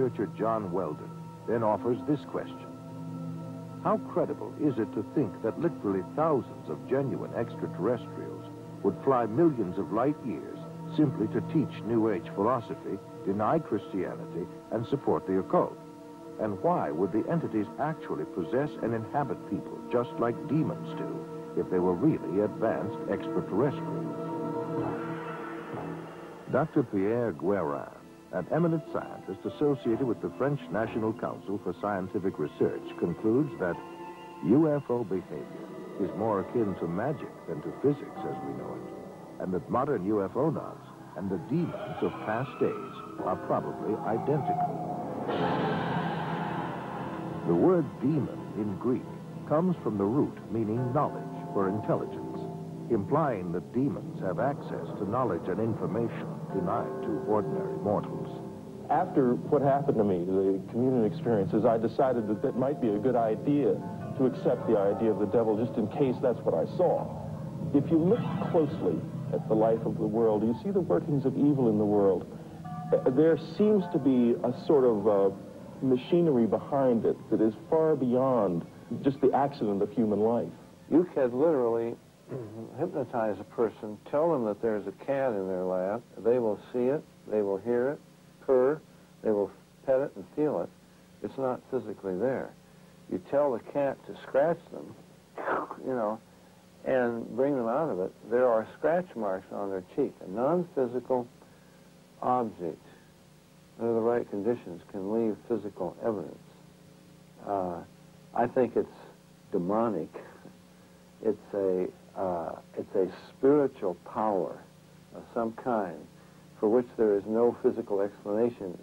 researcher John Weldon then offers this question. How credible is it to think that literally thousands of genuine extraterrestrials would fly millions of light years simply to teach New Age philosophy, deny Christianity, and support the occult? And why would the entities actually possess and inhabit people just like demons do if they were really advanced extraterrestrials? Dr. Pierre Guérin, an eminent scientist associated with the French National Council for Scientific Research, concludes that UFO behavior is more akin to magic than to physics as we know it, and that modern UFOnauts and the demons of past days are probably identical. The word demon in Greek comes from the root meaning knowledge or intelligence, implying that demons have access to knowledge and information denied to ordinary mortals. After what happened to me, the community experiences, I decided that that might be a good idea to accept the idea of the devil just in case that's what I saw. If you look closely at the life of the world, you see the workings of evil in the world. There seems to be a sort of machinery behind it that is far beyond just the accident of human life. You can literally hypnotize a person, tell them that there's a cat in their lap, they will see it, they will hear it, purr, they will pet it and feel it. It's not physically there. You tell the cat to scratch them, you know, and bring them out of it. There are scratch marks on their cheek. A non-physical object, under the right conditions, can leave physical evidence. I think it's demonic. It's a spiritual power of some kind for which there is no physical explanation.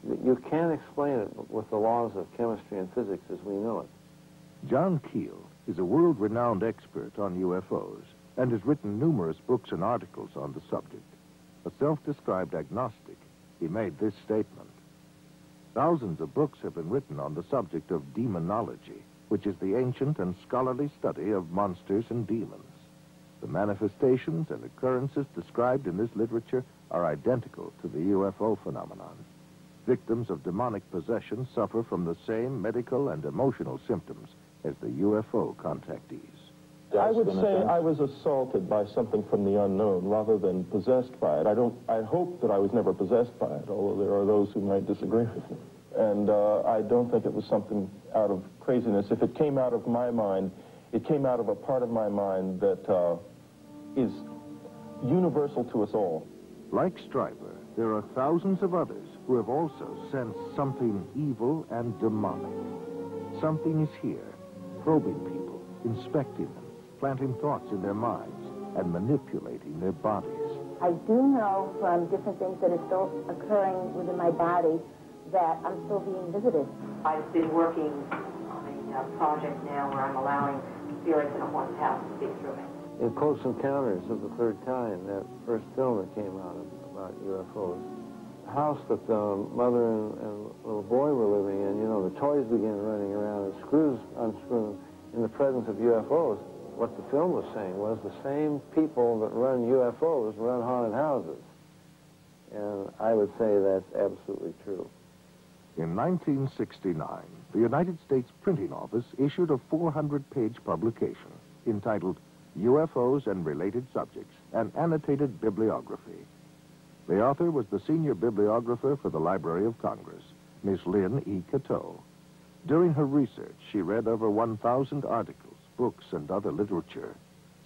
You can't explain it with the laws of chemistry and physics as we know it. John Keel is a world-renowned expert on UFOs and has written numerous books and articles on the subject. A self-described agnostic, he made this statement. Thousands of books have been written on the subject of demonology, which is the ancient and scholarly study of monsters and demons. The manifestations and occurrences described in this literature are identical to the UFO phenomenon. Victims of demonic possession suffer from the same medical and emotional symptoms as the UFO contactees. I would say I was assaulted by something from the unknown rather than possessed by it. I hope that I was never possessed by it, although there are those who might disagree with me. And I don't think it was something out of craziness. If it came out of my mind, it came out of a part of my mind that is universal to us all. Like Stryper, there are thousands of others who have also sensed something evil and demonic. Something is here, probing people, inspecting them, planting thoughts in their minds, and manipulating their bodies. I do know from different things that are still occurring within my body that I'm still being visited. I've been working on a project now where I'm allowing spirits in a haunted house to speak through me. In Close Encounters of the Third Kind, that first film that came out about UFOs, the house that the mother and little boy were living in, you know, the toys began running around and screws unscrewed in the presence of UFOs. What the film was saying was the same people that run UFOs run haunted houses. And I would say that's absolutely true. In 1969, the United States Printing Office issued a 400-page publication entitled UFOs and Related Subjects, an annotated bibliography. The author was the senior bibliographer for the Library of Congress, Miss Lynn E. Cateau. During her research, she read over 1,000 articles, books, and other literature.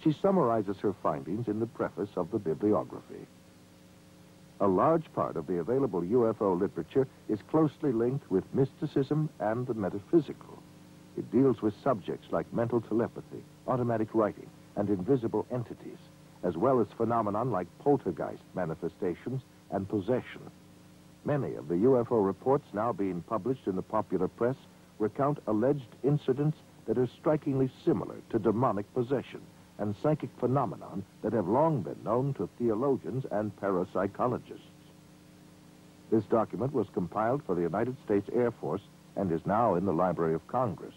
She summarizes her findings in the preface of the bibliography. A large part of the available UFO literature is closely linked with mysticism and the metaphysical. It deals with subjects like mental telepathy, automatic writing, and invisible entities, as well as phenomenon like poltergeist manifestations and possession. Many of the UFO reports now being published in the popular press recount alleged incidents that are strikingly similar to demonic possession and psychic phenomenon that have long been known to theologians and parapsychologists. This document was compiled for the United States Air Force and is now in the Library of Congress.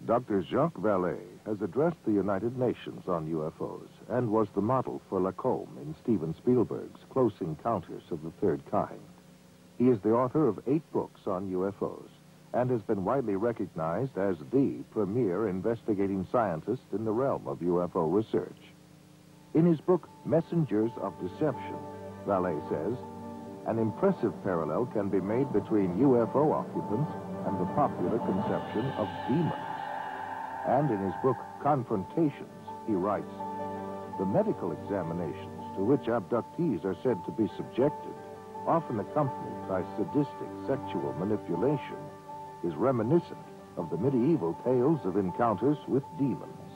Dr. Jacques Vallée has addressed the United Nations on UFOs and was the model for Lacombe in Steven Spielberg's Close Encounters of the Third Kind. He is the author of 8 books on UFOs and has been widely recognized as the premier investigating scientist in the realm of UFO research. In his book, Messengers of Deception, Vallée says, an impressive parallel can be made between UFO occupants and the popular conception of demons. And in his book, Confrontations, he writes, the medical examinations to which abductees are said to be subjected, often accompanied by sadistic sexual manipulation, is reminiscent of the medieval tales of encounters with demons.